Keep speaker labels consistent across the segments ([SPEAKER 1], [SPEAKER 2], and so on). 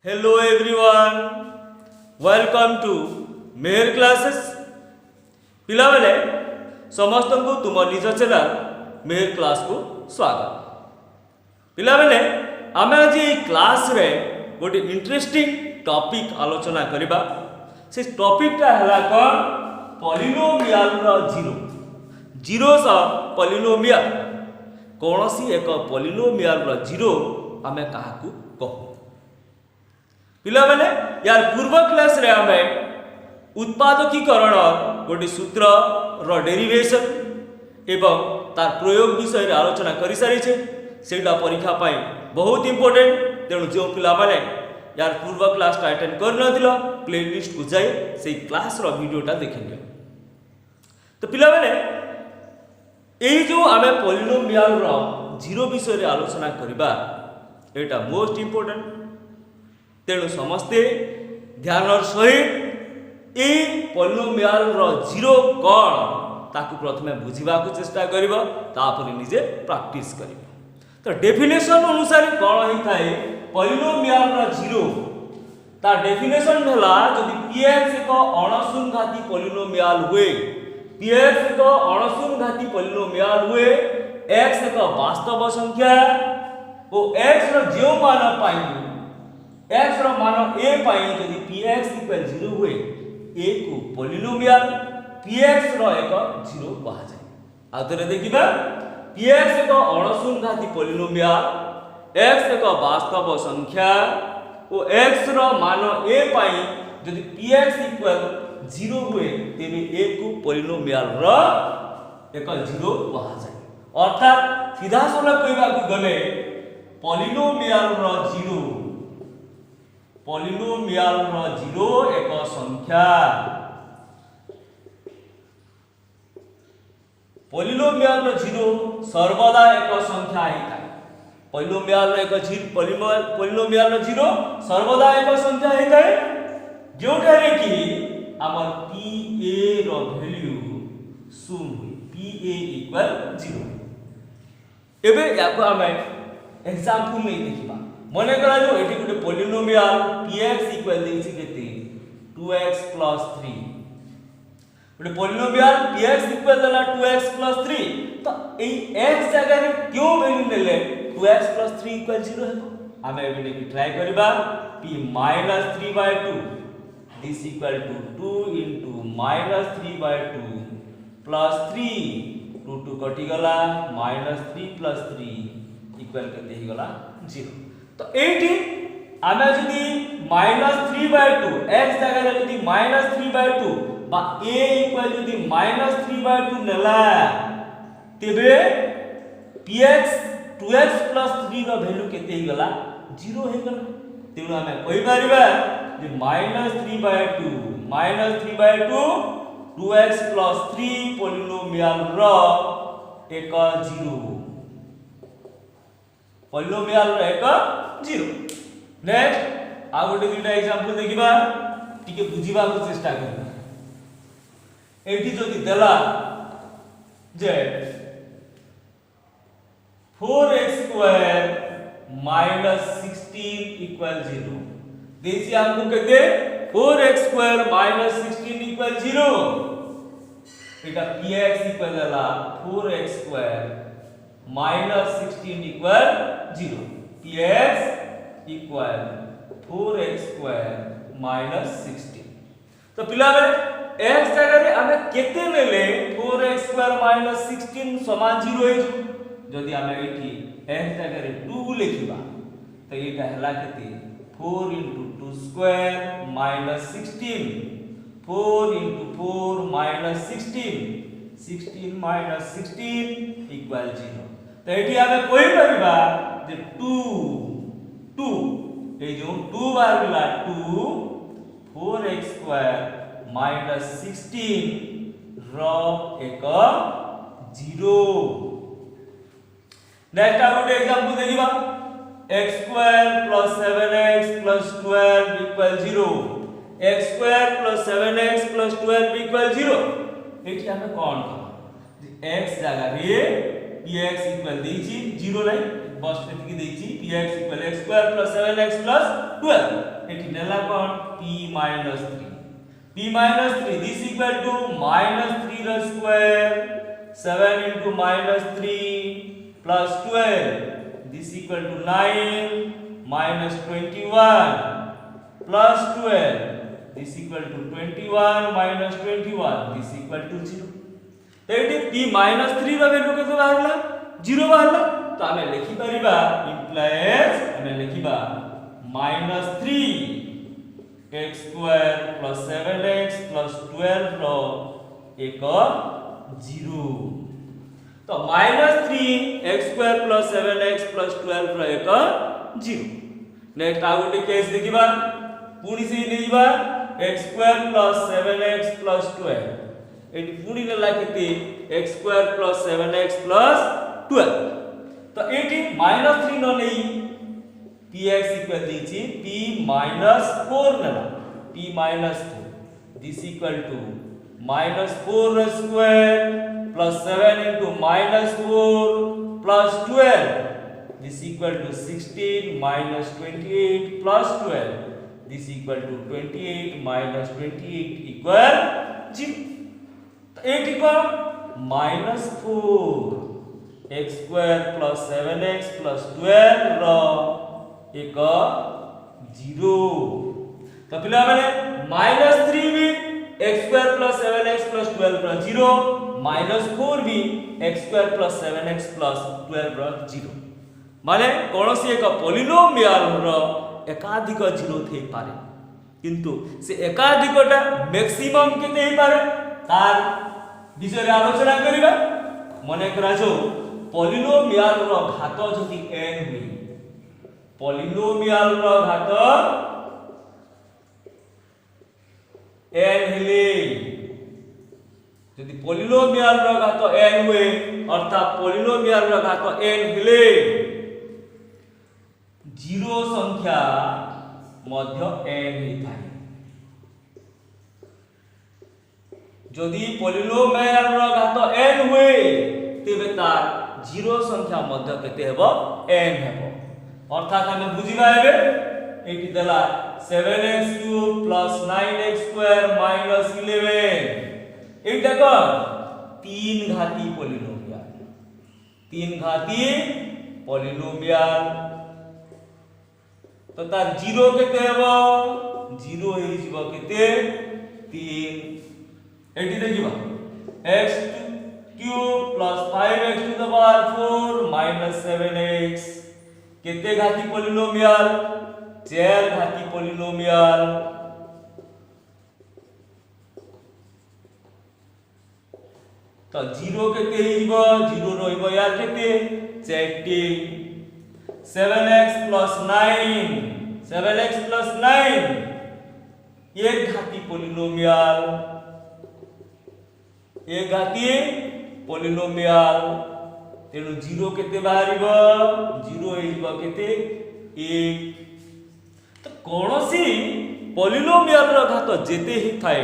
[SPEAKER 1] Hello everyone, welcome to Mehar classes. पिला बेले समस्त को तुम निज चैनल मेहर क्लास को स्वागत। पिला बेले आमे आज ये क्लास रे गोटे इंटरेस्टिंग टॉपिक आलोचना करिबा। से टॉपिक टा हला कोन पॉलिनोमियल रो जीरो सा पॉलिनोमियल कोनोसी एक पॉलिनोमियल रो जीरो आमे काहाकू कहू। पिला बेले यार पूर्व क्लास रे आमे उत्पादकीकरण गोटे सूत्र रो डेरिवेशन एवं तार प्रयोग विषय रे आलोचना करि सारी छे। सेटा परीक्षा पाई बहुत इंपोर्टेंट, तेणु जो पिला माने यार पूर्व क्लास टा अटेंड कर नथिलो प्लेलिस्ट को जाई से क्लास रो वीडियोटा देखिनियो। तो पिला बेले एई जो आमे पॉलिनोमियल रो जीरो विषय रे आलोचना करिबा एटा मोस्ट इंपोर्टेंट, तेणु समस्ते ध्यान सहित ए पॉलिनोमियल रो जीरो कौन ताकू प्रथमे बुझीबा को चेष्टा करिवो, तापर निजे प्रैक्टिस करिवो। तो डेफिनेशन अनुसार कौन होई थाए पॉलिनोमियल रो जीरो। ता डेफिनेशन हला जदि px एक अणशून्यघाती पॉलिनोमियल हुए, px एक अणशून्यघाती पॉलिनोमियल हुए, x एक वास्तव संख्या ओ x रो जो मान पाइबो x रो मान a पाई यदि px इक्वल 0 हुए a को पॉलिनोमियल px रो एक 0 कहा जाय। आतरे देखिबा px एक अणशून्यघाती पॉलिनोमियल x एक वास्तव संख्या ओ x रो मान a पाई यदि px इक्वल 0 हुए तेबे a को पॉलिनोमियल रो एक 0 कहा जाय। अर्थात सीधा सरल कहबा को गले पॉलिनोमियल रो जीरो एक संख्या, पॉलिनोमियल रो जीरो सर्वदा एक संख्या है। पॉलिनोमियल रो पॉलिनोमियल रो जीरो सर्वदा एक संख्या है जोठारे कि हमर pa रो वैल्यू 0 pa इक्वल 0। एबे याको हमें एग्जांपल नहीं देखिबा। मने करा जो एठी गुटे पॉलिनोमियल px इक्वल देछि केते 2x + 3। गुटे पॉलिनोमियल px इक्वल देला 2x + 3, तो एई x जगह रे क्यों वैल्यू लेले 2x + 3 इक्वल 0 हेबो। हमें एबे नेकी ट्राई करबा p - 3/2 this equal to 2 * 3/2 plus 3 2 कटि गला -3 + 3 इक्वल केते ही गला 0। तो एठी आमे जदी -3/2 x जगह जदी -3/2 बा a इक्वल जदी -3/2 नेला तेबे px 2x + 3 रो वैल्यू केते ही गला 0 हे गला। तेनु आमे कहि परिबा जे -3/2 2x + 3 पॉलिनोमियल रो एक 0, पॉलिनोमियल रो एक 0। नेक्स्ट आ गोटे दुटा एग्जांपल देखिबा, टिके बुझिबा को चेष्टा करबा। एठी जदि देला जे 4x² - 16 इक्वल 0 देसी हमको कहते 4x² - 16 इक्वल 0। एटा px इक्वल देला 4x² - 16 equal 0। px equal 4x² - 16। तो पिला बे x जगह रे हमें केते लेले 4x² - 16 समान 0 हे जदी हमें एठी x जगह रे 2 लिखिबा तो एटा हला केते 4 * 2² - 16 4 * 4 - 16 16 - 16 0। तो एठी हमें कोई परिबा जे 2 ए जो 2 बार मिला 2 4x² - 16 रो एक 0। नेक्स्ट आ गुटे एग्जांपल देखिबा x² + 7x + 12 equal 0, x² + 7x + 12 equal 0। एठी हमें कोन x जगह रे px इक्वल देछि 0 नै फर्स्ट एतिकी देछि px = x² + 7x + 12 एठी नेला कोन p - 3 p - 3 this equal to -3 the square 7 into -3 plus 12 this equal to 9 minus 21 plus 12 this equal to 21 minus 21 this equal to 0 तो एटी p - 3 रो वैल्यू केते बाहरला 0 बाहरला तो हमें लिखि परिबा implies हमें लिखिबा -3 x² plus 7x plus 12 रो एक 0 तो -3 x² plus 7x plus 12 रो एक 0 next आ गोटे केस देखिबा पुनी से लेइबा x² plus 7x plus 12 eighty पुनी नेला केते x² plus 7x plus 12 तो एटी -3 न नेई px इक्वल देछि p - 4 नेला p - 4 this equal to -4 square plus 7 into -4 plus 12 this equal to 16 minus 28 plus 12 this equal to 28 minus 28 equal 0 तो 8 equal -4 x² plus 7x plus 12 रो एक 0 तो पिला माने -3 भी x² plus 7x plus 12 रो 0 -4 भी x² plus 7x plus 12 रो 0 माने कोनोसी एक पॉलिनोमियल रो एकाधिक 0 थई पारे किंतु से एकाधिकटा मैक्सिमम केते ही पारे तार विषय आलोचना करिबा मने करा जो पॉलिनोमियल रो घात जदि n हुई पॉलिनोमियल रो घात n हेले जदि पॉलिनोमियल रो घात n हुए अर्थात पॉलिनोमियल रो घात n हेले 0 संख्या मध्य n ही थाए जदि पॉलिनोमियल रो घात n हुए तेबे तार 0 संख्या मध्य केते हेबो n हेबो अर्थात हमें बुझिबा हेबे एटी देला 7x³ plus 9x² minus 11 एटा को 3 घाती पॉलिनोमियल तो तार 0 केते हेबो 0 हे जिवो केते 3 एटी देखिबा x³ plus 5x to the power 4 minus 7x केते घाती पॉलिनोमियल 4 घाती पॉलिनोमियल तो 0 केते हिबो 0 रहिबो यार केते 4 7x plus 9 एक घाती पॉलिनोमियल एक घाती पॉलिनोमियल तेनु 0 केते बाहरिबो 0 हिबो केते 1 तो कोनोसी पॉलिनोमियल रो घात जेते ही थाए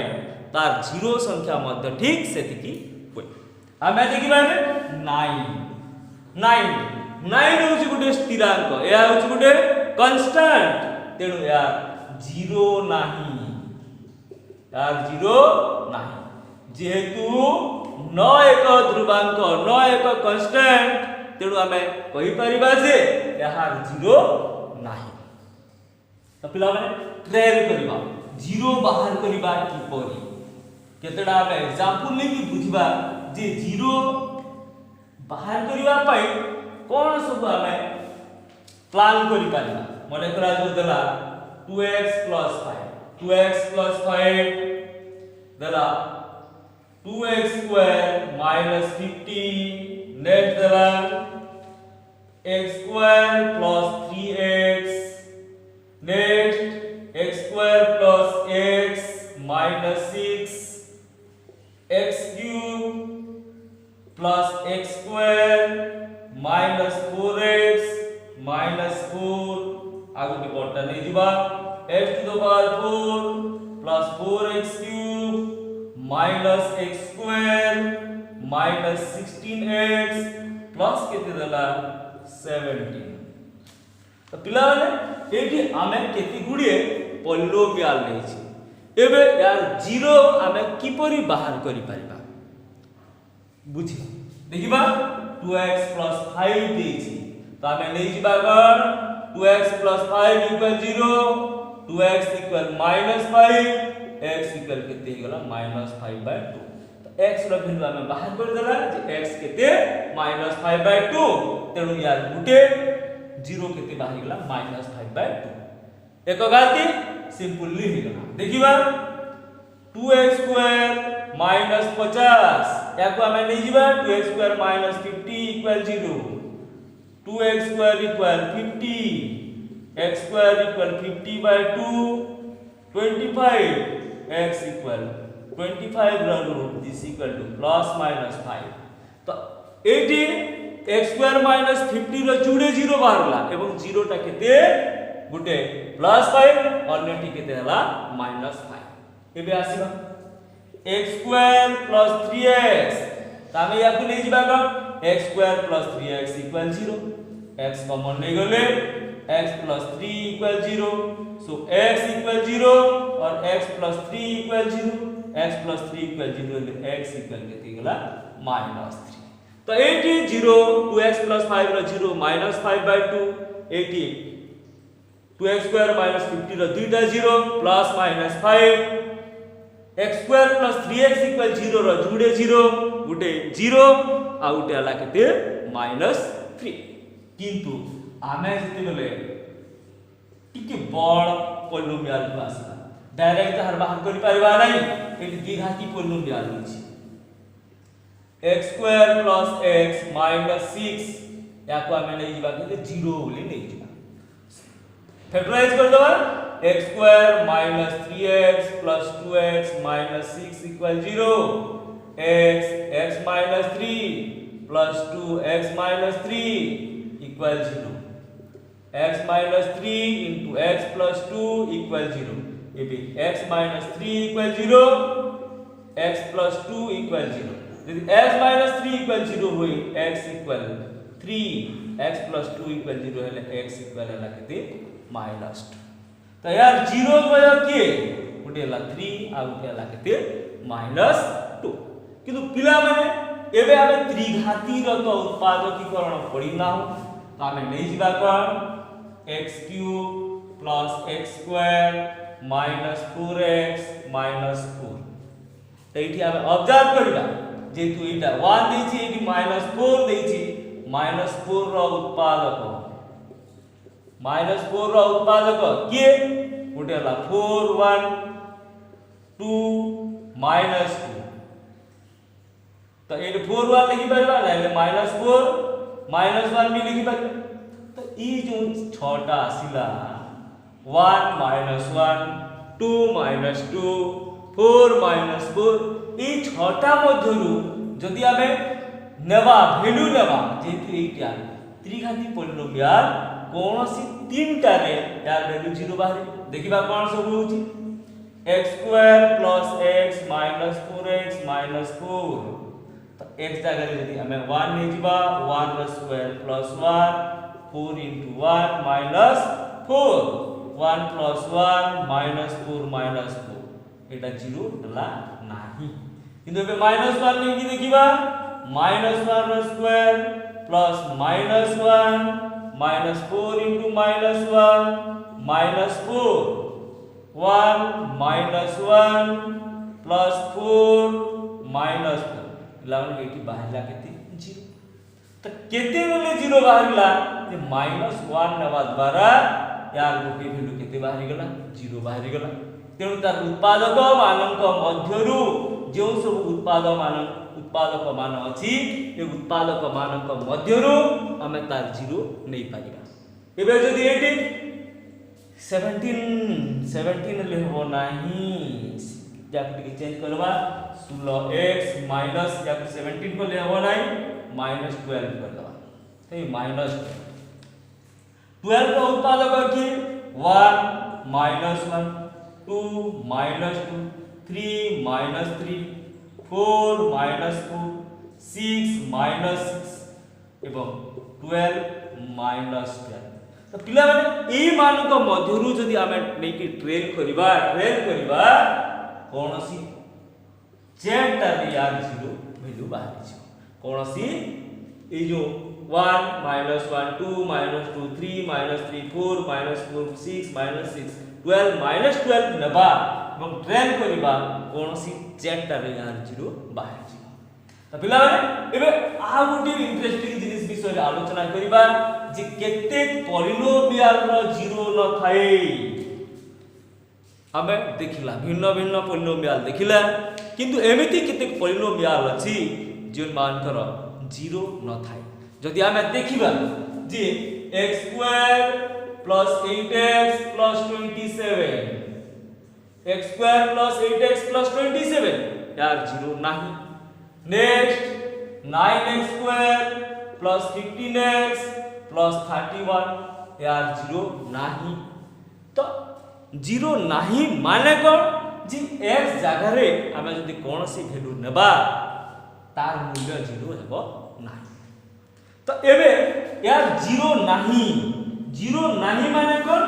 [SPEAKER 1] तार 0 संख्या मध्य ठीक सेतिकी होय हमें देखिबा 9 होछि गुटे स्थिरांक या होछि गुटे कांस्टेंट तेनु यार 0 नाही यार 0 नाही जेहेतु न एक ध्रुवांक न एक कांस्टेंट तेनु हमें कहि परिबा जे यार 0 नाही तो पिला माने ट्रायल करबा 0 बाहर करबा की परी केतेडा हमें एग्जांपल लेकी बुझिबा जे 0 बाहर करबा पई कोन सब हमें प्लान करि पारिबा मने करा जो देला 2x plus 5 देला 2x square minus 50 नेक्स्ट देला x square plus 3x next x square plus x minus 6 x cube plus x square minus 4x minus 4 आगु के पड़ता नहीं दिबा x to the power 4 plus 4x cube minus x square minus 16x plus केते देला 17। तो पिला माने एठी आमे केति गुडिए पॉलिनोमियल लेछि एबे यार जीरो आमे किपरि बाहर करि परिबा बुझी देखिबा 2x + 5 देछि तो आमे नै जिबा गण 2x + 5 = 0 2x = -5 x = केते गेला -5/2 तो x रो वैल्यू आमे बाहर कर देला जे x केते -5/2 तेनु यार गुटे 0 केते बाहर गेला -5/2 एक गाती सिंपली ही गला देखिबा 2x ² -50 याको हमें नै जिबा 2x ² -50 = 0 2x ² = 50 x ² = 50/2 25 x = 25 root this = +-5 तो 18 x ² -50 रो जुडे 0 बाहरला एवं 0 टा केते गुटे +5 अन्यटी केते हला -5 एबे आसीबा x² + 3x तामे याकु नै जिबा ग x² + 3x = 0 x कॉमन नै गले x + 3 = 0 सो x = 0 और x + 3 = 0 x + 3 = 0 x केते गेला -3 तो 80 0 2x + 5 रो 0 -5/2 80 2x ² -50 रो दुईटा 0 +-5 x² + 3x = 0 रो जुडे 0 गुटे 0 आ गुटे आला केते -3 किंतु आमे जति बेले टिके बड़ पॉलिनोमियल आसला डायरेक्ट हर बाहर करि परबा नै एटी द्विघाती पॉलिनोमियल होछि x² + x - 6 याको आमे नै जिबा केते 0 बोली नै जिबा फैक्टराइज कर दबा x² - 3x + 2x - 6 = 0 x - 3 + 2x - 3 = 0 x - 3 * x + 2 = 0 एबे x - 3 = 0 x + 2 = 0 यदि x - 3 = 0 होई x = 3 x + 2 = 0 हेले x = हला केते -2 तो यार 0 गयो के गुटे हला 3 आ गुटे हला केते -2 किंतु पिला माने एबे आमे त्रिघाती रो तो उत्पादकीकरण पड़ी ना हो तो आमे नै जिबा कोन x³ + x² - 4x - 4 तो एठी आमे ऑब्जर्व करबा जेतु एटा 1 दैछि एठी -4 दैछि -4 रो उत्पादक -4 रो उत्पादक के गुटे हला 4 1 2 -2 तो एट 4 1 लिखि परबा ले -4 -1 भी लिखि परबा तो ई जो छोटा आसिला 1 -1 2 -2 4 -4 ई छोटा मध्यरु जदि आमे नेबा वैल्यू नेबा जेतु एटा त्रिघाती पॉलिनोमियल कोनोसी तीनटा रे यार वैल्यू 0 बाहर देखिबा कोन सब होची x² + x - 4x - 4 तो x जगह यदि हमें 1 नै जिबा 1 रो स्क्वायर + 1 4 * 1 - 4 1 + 1 -4 -4 एटा 0 दला नाही किंतु बे -1 नै कि देखिबा -1 रो स्क्वायर + -1 -4 * -1 -4 1 -1 + 4 -4 लावन एठी बाहरला केते 0 तो केते बोले 0 बाहरला जे -1 नवा द्वारा यार गोटे वैल्यू केते बाहरी गला 0 बाहरी गला तेनु तार उत्पादक मानक मध्यरु जो सब उत्पादक मान अछि ए उत्पादक मानक मध्यरु हमें तार 0 नै पाइबा एबे जदि एठी 17 ले हो नाही जाके टिके चेंज करबा 16x माइनस जाके 17 को ले हो नाही -12 कर दबा तो -12 का उत्पादक की 1 -1 2 -2 3 -3 4 -4 6 -6 एवं 12 -12 तो पिला माने ए मान को मध्यरु जदि आमे नै कि ट्रेन करिबा कोनोसी जेटा रे यार 0 वैल्यू बाहर छ कोनोसी ए जो 1 -1 2 -2 3 -3 4 -4 6 -6 12 -12 नेबा এবং ट्रेन करिबा कोनोसी जेटा रे यार 0 बाहर छ तो पिला माने एबे आ गुटी इंटरेस्टिंग जिनिस विषय रे आलोचना करिबा जे केते पॉलिनोमियल रो 0 न थाए हमें देखिला भिन्न भिन्न पॉलिनोमियल देखिला किंतु एमिति केते पॉलिनोमियल अछि जे मान कर 0 न थाए जदि हमें देखिबा जे x² + 8x + 27 x² + 8x + 27 यार 0 नाही नेक्स्ट 9x² + 15x + 31 यार 0 नाही तो 0 नाही माने कोन जे x जगह रे हमें जदि कोनोसी वैल्यू नेबा तार मूल्य 0 हेबो नाही तो एबे यार 0 नाही माने कोन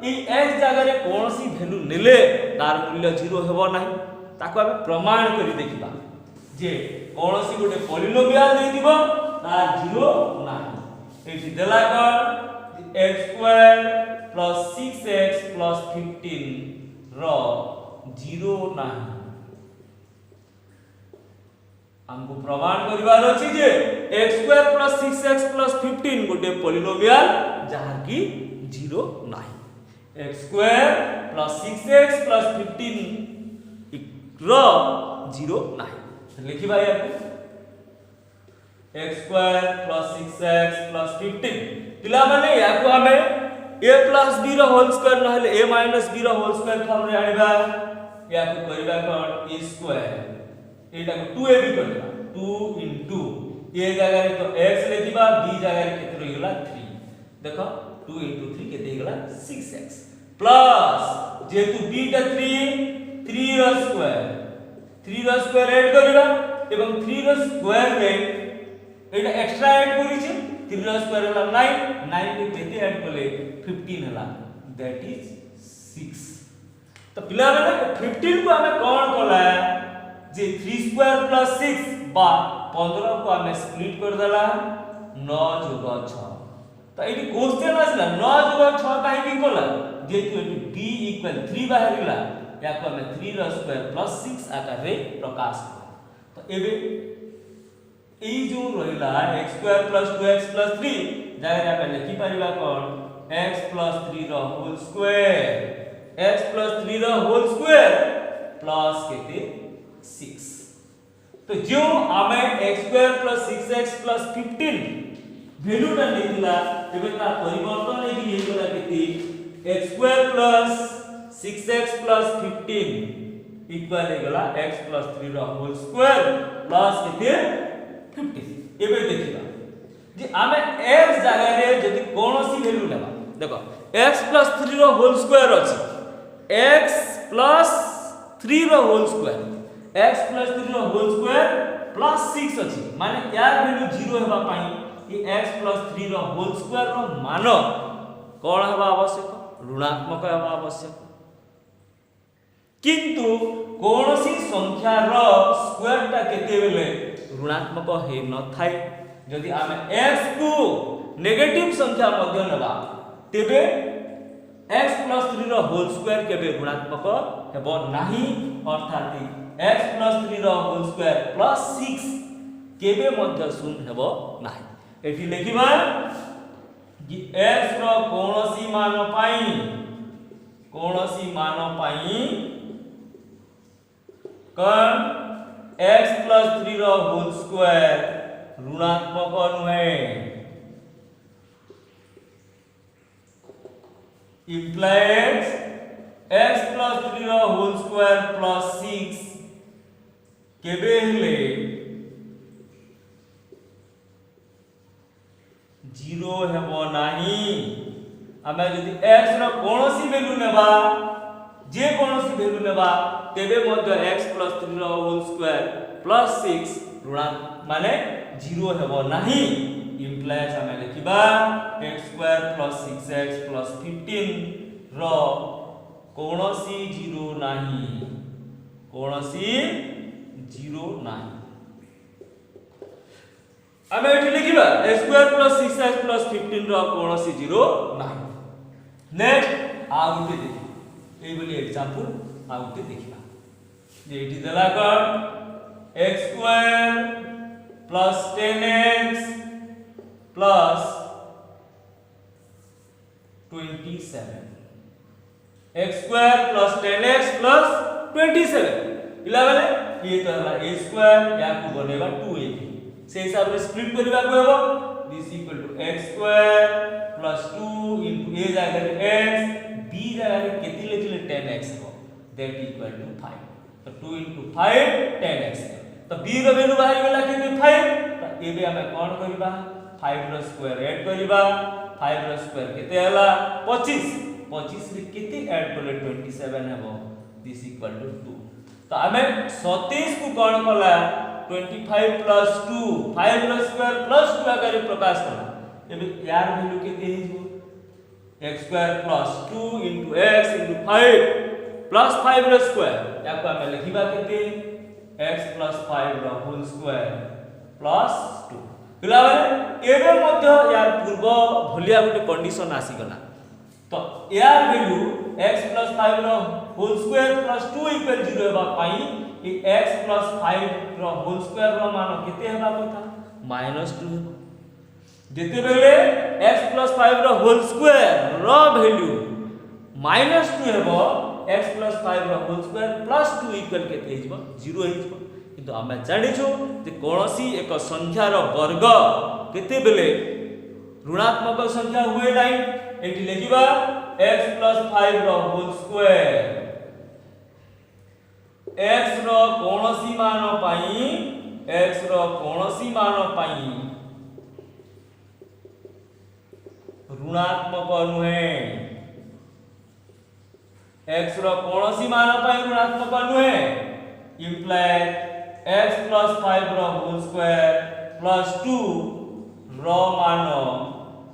[SPEAKER 1] ई x जगह रे कोनोसी वैल्यू नेले तार मूल्य 0 हेबो नाही ताको हम प्रमाण करी देखिबा जे कोनोसी गोटे पॉलिनोमियल दे दिबो तार 0 नाही एठी देला कोन x² + 6x + 15 रो 0 नाही हमको प्रमाण करिवार अछि जे x² + 6x + 15 गोटे पॉलिनोमियल जहां की 0 नाही x² + 6x + 15 रो 0 नाही लिखिबा याको x² + 6x + 15 पिला माने याको हमें a + b रो होल स्क्वायर नहले a - b रो होल स्क्वायर फॉर्म रे आनिबा याको करिबा कोन a² एटा को 2ab करबा 2 * a जगह रे तो x लेतिबा b जगह रे केते रहिगला 3 देखो 2 * 3 केते हिगला 6x प्लस जेतु b टा 3 रो स्क्वायर ऐड करिबा एवं 3 रो स्क्वायर रे एटा एक्स्ट्रा ऐड करि छै 3 रो स्क्वायर होला 9 के केते ऐड करले 15 होला दैट इज 6 तो पिला माने 15 को हमें कोन कला जे 3² + 6 बा 15 को हमें स्प्लिट कर देला 9 + 6 तो एटी क्वेश्चन आसला 9 + 6 काहे की कोला जेतु एटी b = 3 बाहरिला याको हमें 3 रो स्क्वायर + 6 आकार रे प्रकाश तो एबे ए जो रहिला x² + 2x + 3 जगह रे लिखि परिबा कोन x + 3 रो होल स्क्वायर x + 3 रो होल स्क्वायर प्लस केते 6 तो जो हमें x² + 6x + 15 वैल्यू टा निकला एबे तार परिवर्तन एकी हे गला केते x² + 6x + 15 इक्वल हे गला x + 3 रो होल स्क्वायर प्लस केते 15 एबे देखिबा जे आमे x जगह रे जदि कोनोसी वैल्यू लेबा देखो x + 3 रो होल स्क्वायर अछि x + 3 रो होल स्क्वायर x + 3 रो होल स्क्वायर प्लस 6 अछि माने यार वैल्यू 0 हेबा पई ई x + 3 रो होल स्क्वायर रो मान कोन हेबा आवश्यक ऋणात्मक हेबा आवश्यक किंतु कोनोसी संख्या रो स्क्वायर टा केते बेले ऋणात्मक हे न थाई जदि आमे x को नेगेटिव संख्या मध्य नेबा तेबे x + 3 रो होल स्क्वायर केबे ऋणात्मक हेबो नाही अर्थात x + 3 रो होल स्क्वायर प्लस 6 केबे मध्य शून्य हेबो नाही एठी लिखिबा कि x रो कोनोसी मान पाई कौन x + 3 रो होल स्क्वायर ऋणात्मक नुहे implies x + 3 रो होल स्क्वायर प्लस 6 केबे हेले 0 हेबो नाही हमें यदि x रो कोनोसी वैल्यू नेबा जे कोनोसी वैल्यू नेबा तेबे मध्य x + 3 रो होल स्क्वायर प्लस 6 ऋणात्मक माने 0 हेबो नाही implies आमे लिखिबा x² + 6x + 15 रो कोनोसी जीरो नाही, कोनोसी जीरो नाही। आमे एठी लिखिबा x² + 6x + 15 रो कोनोसी जीरो नाही। नेक्स्ट आउटे देखि एई बोली एग्जांपल आउटे देखिबा जे एठी देला कोन x² + 10x + 27 x² + 10x + 27 इला बेले ये तो हला a² या को बनेबा 2ab से हिसाब रे स्प्लिट करबा को हेबो this equal to x² + 2 * a जगह रे x b जगह रे केति लिखले 10x हो दैट इक्वल टू 5 तो 2 * 5 10x तो b रो वैल्यू बाहर गेला केते 5 तो एबे हमें कोन करबा 5 रो स्क्वायर ऐड करबा 5 रो स्क्वायर केते हला 25 25 रे केते ऐड करले 27 हेबो दिस इक्वल टू 2 तो हमें 27 को कोन कला 25 + 2 5 रो स्क्वायर + 2 आकार प्रकाश कला एबे यार वैल्यू केते हिजो x² + 2 * x * 5 + 5 रो स्क्वायर याको हमें लिखिबा केते x + 5 रो होल स्क्वायर + 2 पिला माने एबे मध्य यार पूर्व भलिया गुटे कंडीशन आसी गला तो यार वैल्यू x + 5 रो होल स्क्वायर + 2 = 0 हेबा पाई ए x + 5 रो होल स्क्वायर रो मान केते हेबा कथा -2 हेबा जेते बेले x + 5 रो होल स्क्वायर रो वैल्यू -2 हेबो x + 5 रो होल स्क्वायर + 2 इक्वल केते हिजबो 0 हिजबो किंतु हम जानिछु जे कोनोसी एक संख्या रो वर्ग केते बेले ऋणात्मक संख्या हुए नाही एठी लिखिबा x + 5 रो होल स्क्वायर x रो कोनोसी मान पाई x रो कोनोसी मान पाई ऋणात्मक नुहे x रो कोनोसी मान पाई ऋणात्मक नुहे इंप्लाय x + 5 रो होल स्क्वायर + 2 रो मान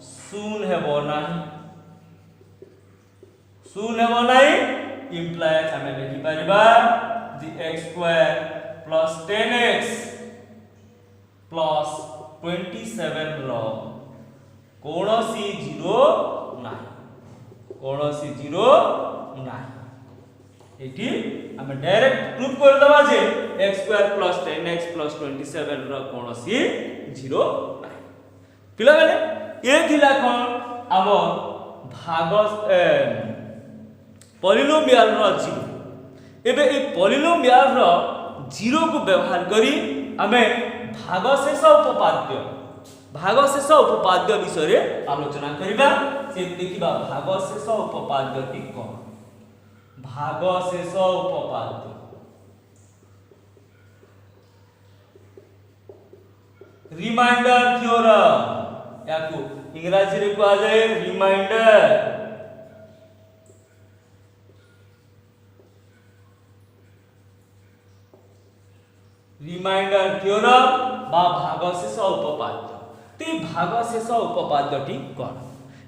[SPEAKER 1] शून्य हेबो नाही शून्य हेबो नाही इंप्लाय हमें लिखि परिबा जे x² + 10x + 27 रो कोनोसी जीरो नाही कोनोसी जीरो नाही एठी हम डायरेक्ट प्रूफ कर दबा जे x² + 10x + 27 रो कोनोसी जीरो नाही पिला माने ए थिला कोन हम भाग पॉलिनोमियल रो जीरो एबे ए पॉलिनोमियल रो जीरो को व्यवहार करी हमें भागशेष उपपाद्य विषय रे आलोचना करिबा से देखिबा भागशेष उपपाद्य टी कोन भागशेष उपपाद्य रिमाइंडर थ्योरम याको इंग्रजी रे कहा जाए रिमाइंडर थ्योरम बा भागशेष उपपाद्य ती भागशेष उपपाद्य टी कोन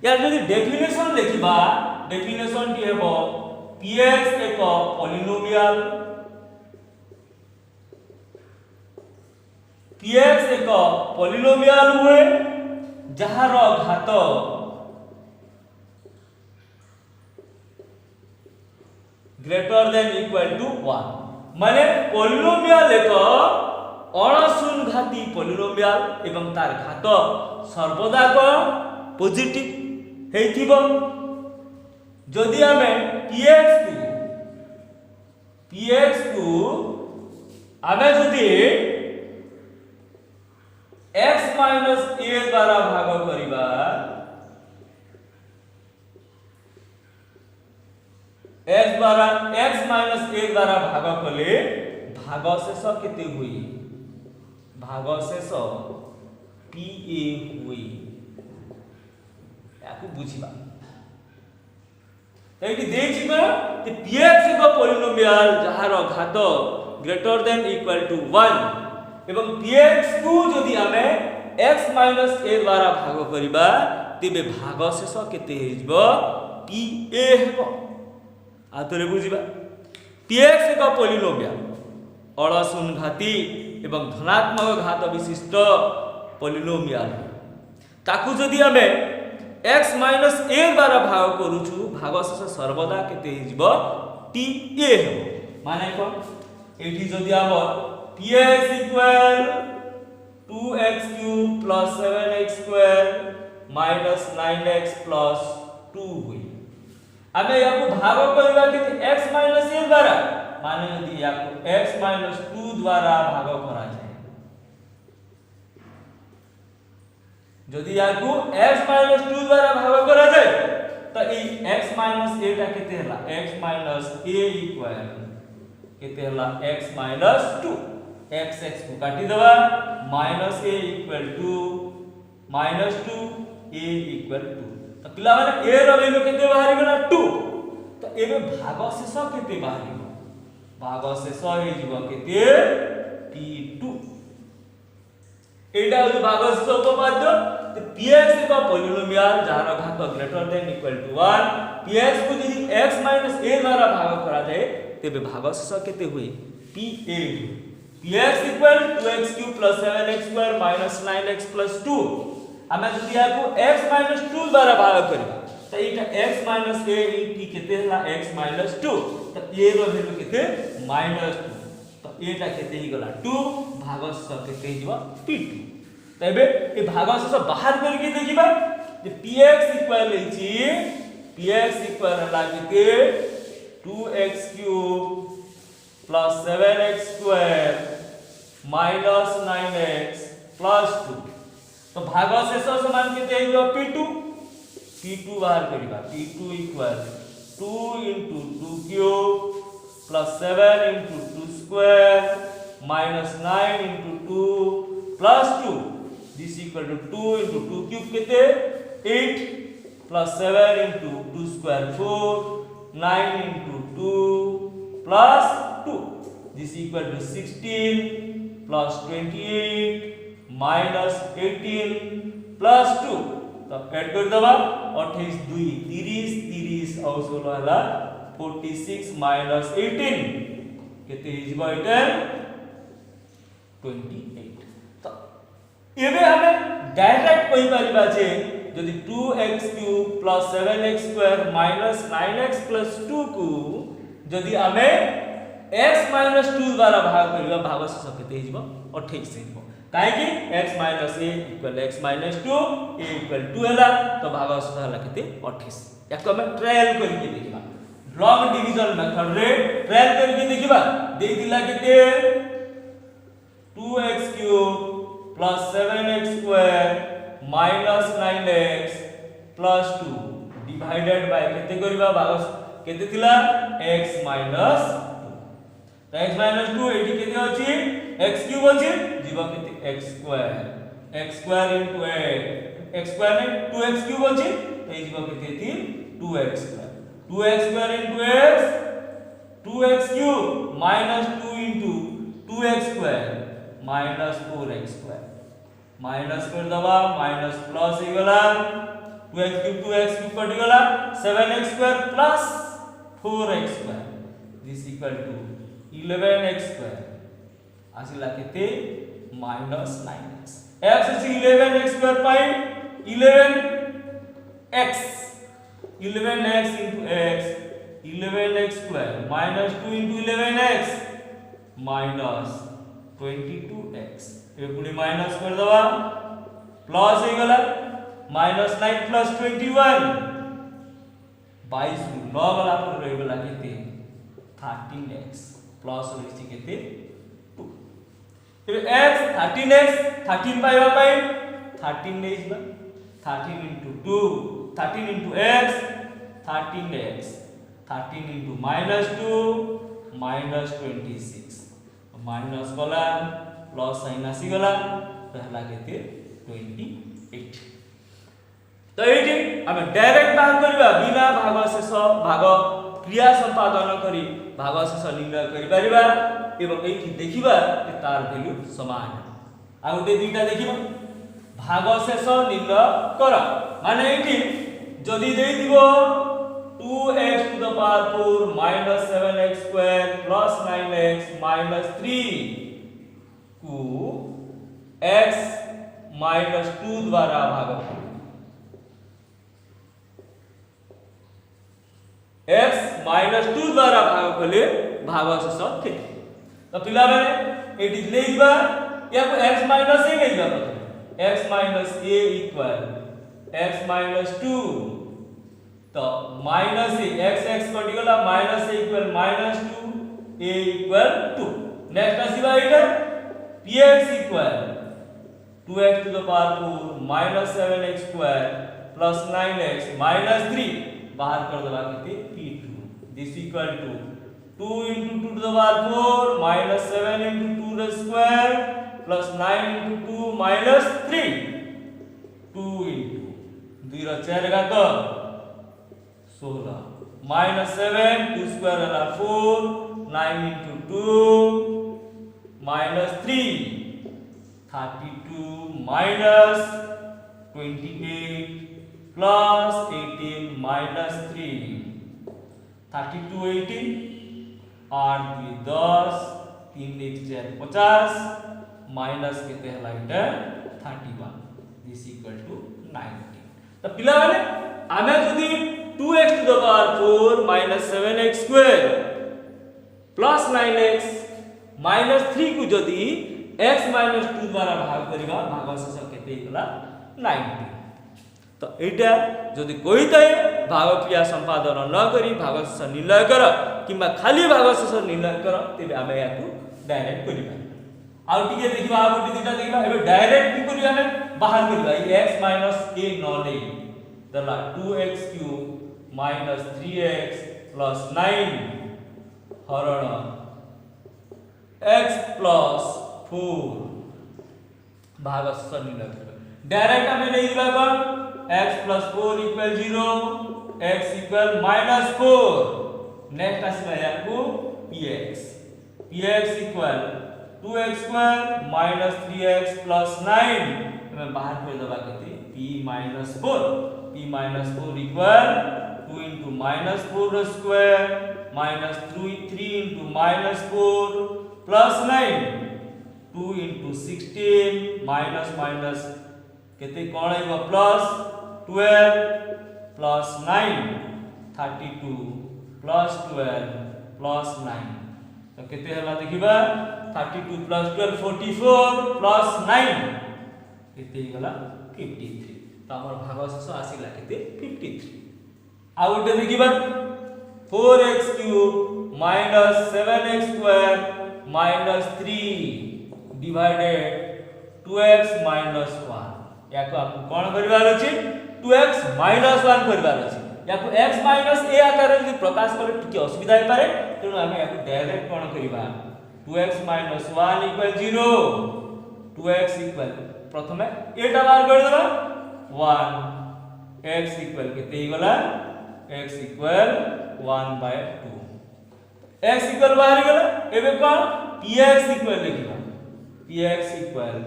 [SPEAKER 1] यार यदि डेफिनेशन लिखिबा डेफिनेशन टी हेबो px एक पॉलिनोमियल px एक पॉलिनोमियल हुए जहार घात ग्रेटर देन इक्वल टू 1 माने पॉलिनोमियल एक अणशून्यघाती पॉलिनोमियल एवं तार घात सर्वदा को पॉजिटिव हेथिबो जदि हमें px को आमे जदि x - a द्वारा भाग करिबा x - a द्वारा भाग कले भागशेष केते हुई भागशेष pa हुई याकु बुझिबा एठी देखिबा कि px एक पॉलिनोमियल जहार घात ग्रेटर देन इक्वल टू 1 एवं px को जदि हमें x माइनस a द्वारा भाग करिबा तेबे भाग शेष केते हेजबो pa हेबो। आतरे बुझिबा px एक पॉलिनोमियल अड़शून घाती एवं धनात्मक घात विशिष्ट पॉलिनोमियल ताकू जदि आमे x माइनस a द्वारा भाग करूछु भाग शेष सर्वदा केते हेजबो pa हेबो। माने कोन एठी जदि हमर px equal 2x cube plus 7x square minus 9x plus 2 हुई आमे याको भाग करबा कि x माइनस a द्वारा माने यदि याको x माइनस 2 द्वारा भाग करा जाए जदि याको x माइनस 2 द्वारा भाग करा जाए त ई x माइनस a टा केते हला x माइनस a इक्वल केते हला x माइनस 2 x x को काटी देबा minus a equal to minus 2 a equal 2 त पिला माने a रो वैल्यू केते बाहरी गला 2 त एबे भाग शेष केते बाहरी भाग शेष हे जीव केते p2 एटा हो भाग शेष उपपाद्य त px एक पॉलिनोमियल जार घात greater than equal to 1 px को यदि x माइनस a द्वारा भाग करा जाए तेबे भाग शेष केते हुए pa px equal 2x cube plus 7x square minus 9x plus 2 आमे जदि याको x माइनस 2 द्वारा भाग करबा त एटा x माइनस a टी केते हला x माइनस 2 त a रो वैल्यू केते माइनस 2 त एटा केते ही गला 2 भाग शेष केते हिजबा p2 तबे ए भाग शेष बाहर करके देखिबा जे px इक्वल हेछि px इक्वल हला केते 2x cube plus 7x square minus 9x plus 2 तो भाग शेष समान केते हेबो p2 बाहर करिबा p2 equal 2 into 2 cube plus 7 into 2 square minus 9 into 2 plus 2 this equal to 2 into 2 cube केते 8 plus 7 into 2 square 4 9 into 2 plus 2 this equal to 16 plus 28 minus 18 plus 2 तो ऐड कर दबा 28 2 30 30 और 16 हला 46 minus 18 केते हिजबा एटा 28 तो एबे हमें डायरेक्ट कहि परिबा जे यदि 2x cube plus 7x square minus 9x plus 2 को यदि हमें x माइनस 2 द्वारा भाग करिबा भाग शेष केते हिजबो 28 हिजबो काहे कि x minus a equal x minus 2 a equal 2 हला तो भाग शेष हला केते 28 याको हम ट्रायल करके देखिबा लॉन्ग डिवीजन मेथड रे ट्रायल करके देखिबा दे दिला केते 2x cube plus 7x square minus 9x plus 2 divided by केते करिबा भाग केते थिला x माइनस 2 तो x माइनस 2 एठी केते अछि x क्यूब अछि जीवा केते x square into x square ने 2x क्यूब अछि तो ए जीवा केते थी 2x square into x 2x cube minus 2 into 2x square minus 4x square minus कर दबा माइनस प्लस हे गला 2x क्यूब कट गला 7x square plus 4x square this equal to 11x square आसिला केते minus 9x x is 11x square पाई 11x into x 11x square minus 2 into 11x minus 22x ए पुनी माइनस कर दवा प्लस हे गला माइनस 9 प्लस 21 22 9 गला पर रह गला केते 13x प्लस होइछि केते 2 एबे x 13x 13 पाइबा पाई 13 नै इजबा 13 into 2 13 into x 13x 13 into minus 2 minus 26 minus गला प्लस साइन आसी गला पहला केते 28 तो एठी हम डायरेक्ट भाग करबा बिना भाग शेष भाग क्रिया संपादन करी भाग शेष निर्णय करि परिबा एवं एठी देखिबा कि तार वैल्यू समान आ उते दुईटा देखिबा भागशेष निर्णय कर माने एठी जदि देई दिबो 2x to the power 4 minus 7x square plus 9x minus 3 को x minus 2 द्वारा भाग x minus 2 द्वारा भाग कले भागशेष केते तो पिला माने एठी ले दिबा या को x minus a ले दिबा x minus a equal x minus 2 तो माइनस x x कटिगला minus a equal minus 2 a equal 2 next आसीबा एटा px equal 2x to the power 4 minus 7x square plus 9x minus 3 बाहर कर देबा केते p2 this equal to 2 into 2 to the power 4 minus 7 into 2 the square plus 9 into 2 minus 3 2 into 2 रो 4 घात 16 minus 7 2 square वाला 4 9 into 2 minus 3 32 minus 28 plus 18 minus 3 32 18 8 2 10 3 1 4 50 minus केते हला इटा 31 this equal to 19 तो पिला माने आमे जदी 2x to the power 4 minus 7x square plus 9x minus 3 को जदी x minus 2 द्वारा भाग करिबा भागशेष केते हिला 90 तो एटा जदी कोई तय भाग क्रिया संपादन न करी भागशेष निर्णय कर किबा खाली भागशेष निर्णय कर तेबे आमे याकू डायरेक्ट करिबा आ टिके देखिबा आ गुटी दिटा देखिबा एबे डायरेक्ट की करिबा आमे बाहर करिबा ई x minus a न ले दला 2x cube minus 3x plus 9 हरण x plus 4 भागशेष निर्णय कर डायरेक्ट हमें नहीं दिबा कोन x plus 4 equal 0 x equal minus 4 next आसीबा याकू px equal 2x square minus 3x plus 9 हमें बाहर कर देबा केते p minus 4 equal 2 into minus 4 square minus 3 into minus 4 plus 9 2 into 16 minus minus केते कोन आइबो plus 12 plus 9 32 plus 12 plus 9 तो केते हला देखिबा 32 plus 12 44 plus 9 केते गला 53 तो हमर भागशेष आसीला केते 53 आ उठे देखिबा 4x cube minus 7x square minus 3 divided 2x minus 1 याको आपको कोन करबार अछि 2x minus 1 करबार अछि याको x minus a आकार रे प्रकाश करे टिके असुविधा हे पारे तेनु हम याको डायरेक्ट कोन करबा 2x minus 1 equal 0 2x equal प्रथमे एटा बार कर देबा 1 x equal केते गला x equal 1/2 x equal बाहर गला एबे कोन px equal लिखबा px equal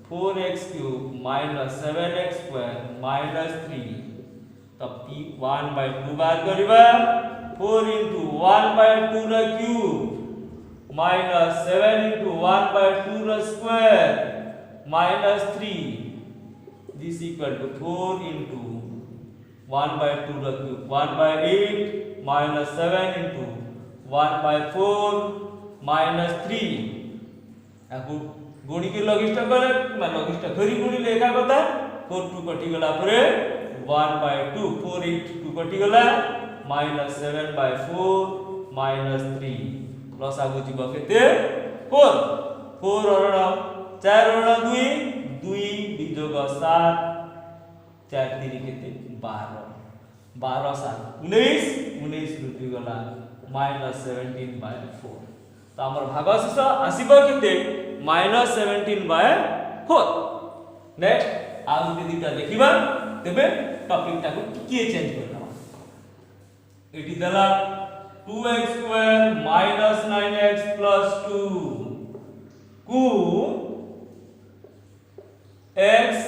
[SPEAKER 1] 4x cube minus 7x square minus 3 तब p 1/2 बार करबा 4 into 1/2 रा cube minus 7 into 1/2 रा square minus 3 this equal to 4 into 1/2 रा cube 1/8 minus 7 into 1/4 minus 3 आको गुणी के लघिष्ठ करे मैं लघिष्ठ घरी गुणी लेखा कथा 4 2 कटि गला परे 1/2 4 8 2 कटि गला minus 7/4 minus 3 प्लस आगु जीव केते 4 4 रण 4 रण 2 2 विजोग 7 4 3 केते 12 12 7 19 19 रुपि गला -17/4 तो हमर भागशेष आसीबो केते -17/4 नेक्स्ट आउ दिटा देखिबा तबे टॉपिक टाको किए चेंज करबा एटी दला 2x square minus 9x plus 2 को x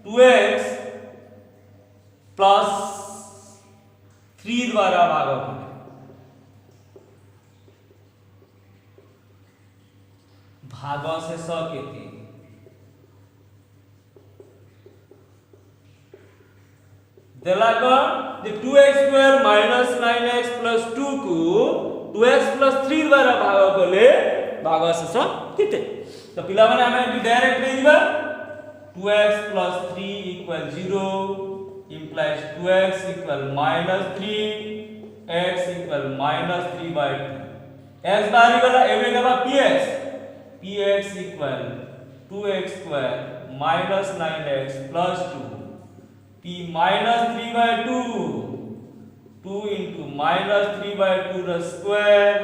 [SPEAKER 1] 2x प्लस 3 द्वारा भाग कले भागशेष केते देला कौन जे 2x square minus 9x plus 2 को 2x प्लस 3 द्वारा भाग कले भागशेष केते तो पिला माने हमें डायरेक्ट ले दिबा 2x plus 3 equal 0 implies 2x equal minus 3 x equal minus 3 by 2 x बाहरी गला एवे गबा px equal 2x square minus 9x plus 2 p minus 3 by 2 2 into minus 3 by 2 the square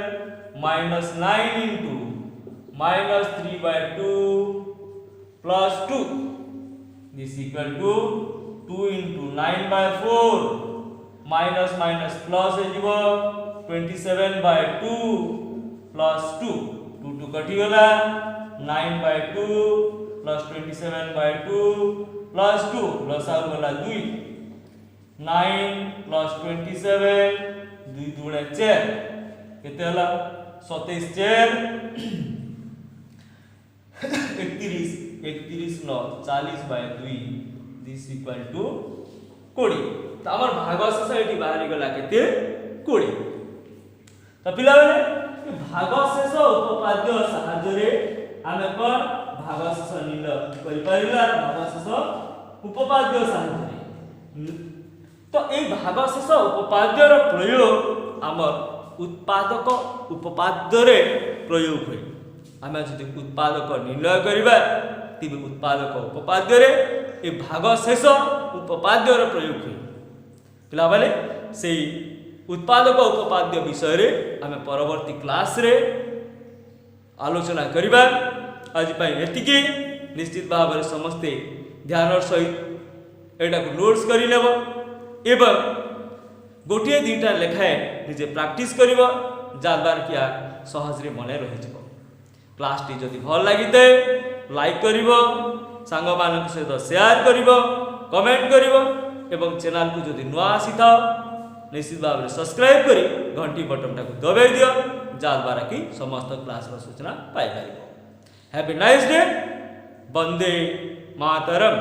[SPEAKER 1] minus 9 into minus 3 by 2 plus 2 this equal to 2 into 9 by 4 minus minus plus is 27 by 2 plus 2 2 to कटी गला 9 by 2 plus 27 by 2 plus 2 plus आउ गला 2 9 plus 27 2 दुणे 4 केते हला 27 4 31 no 40 by 2 this equal to 20 तो हमर भागशेष एठी बाहरी गला केते 20 तो पिला माने भागशेष उपपाद्य सहाय्य रे आमे कोन भागशेष निर्णय करि परिला भागशेष उपपाद्य सहाय्य रे तो ए भागशेष उपपाद्य रो प्रयोग हमर उत्पादक उपपाद्य रे प्रयोग होय आमे जदि उत्पादक निर्णय करिबा तिबे उत्पादक उपपाद्य रे ए भागशेष उपपाद्य रो प्रयोग होय पिला बाले सेही उत्पादक उपपाद्य विषय रे आमे परवर्ती क्लास रे आलोचना करिबा आज पई एतिकी निश्चित भाव रे समस्ते ध्यान सहित एटा को नोट्स करि लेबो एवं गोटिए दुईटा लेखाए निजे प्रैक्टिस करिवो जाबार किया सहज रे मने रहि जबो क्लास टी जदि भल लागिते लाइक करिवो सांग मानक सहित शेयर करिवो कमेंट करिवो एवं चैनल को जदि नुआ आसीता निश्चित भाव में सब्सक्राइब करी घंटी बटन टाको दबाई दियो जाद्वारा कि समस्त क्लास रो सूचना पाई परिबो हैव ए नाइस डे वंदे मातरम।